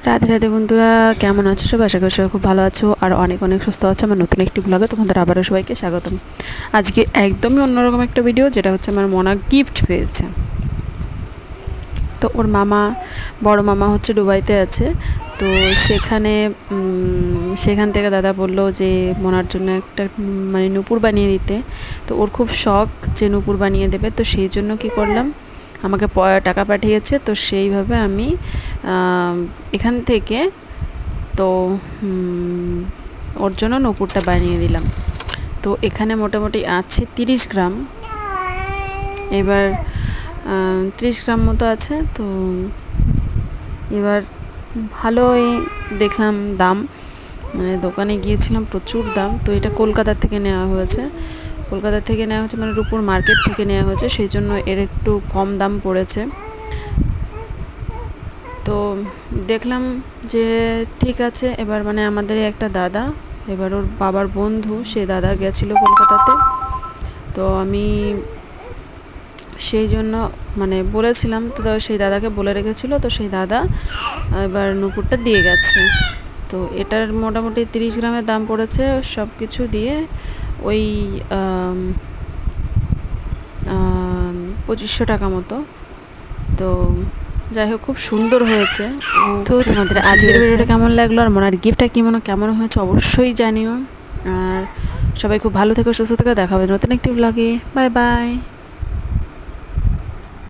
রাধে রাধে বন্ধুরা, কেমন আছো সবাই? আশা করি সবাই খুব ভালো আছো আর অনেক অনেক সুস্থ আছো। আমার নতুন একটি ব্লগে তোমাদের আবারও সবাইকে স্বাগতম। আজকে একদমই অন্যরকম একটা ভিডিও, যেটা হচ্ছে আমার মোনা গিফট পেয়েছে। তো ওর মামা, বড় মামা হচ্ছে দুবাইতে আছে। তো সেখান থেকে দাদা বললো যে মোনার জন্য একটা মানে নূপুর বানিয়ে দিতে। তো ওর খুব শখ যে নূপুর বানিয়ে দেবে। তো সেই জন্য কি করলাম, আমাকে টাকা পাঠিয়েছে। তো সেইভাবে আমি এখান থেকে তো ওর জন্য নূপুরটা বানিয়ে দিলাম। তো এখানে মোটামুটি আছে 30 গ্রাম। এবার 30 গ্রাম মতো আছে। তো এবার ভালোই দেখলাম দাম, মানে দোকানে গিয়েছিলাম, প্রচুর দাম। তো এটা কলকাতা থেকে নেওয়া হয়েছে, মানে রূপুর মার্কেট থেকে নেওয়া হয়েছে, সেই জন্য এর একটু কম দাম পড়েছে। তো দেখলাম যে ঠিক আছে। এবার মানে আমাদের একটা দাদা, এবার ওর বাবার বন্ধু, সে দাদা গেছিলো কলকাতাতে। তো আমি সেই জন্য মানে বলেছিলাম, তো সেই দাদাকে বলে রেখেছিল। তো সেই দাদা এবার নূপুরটা দিয়ে গেছে। তো এটার মোটামুটি 30 গ্রামের দাম পড়েছে সব কিছু দিয়ে, ওই 2500 টাকা মতো। তো যাই হোক, খুব সুন্দর হয়েছে। তো তোমাদের আজকের ভিডিওটা কেমন লাগলো আর মোনার গিফটটা কেমন হয়েছে অবশ্যই জানিও। আর সবাই খুব ভালো থেকো, সুস্থ থেকো। দেখা হবে নতুন একটি ব্লগে। Bye bye.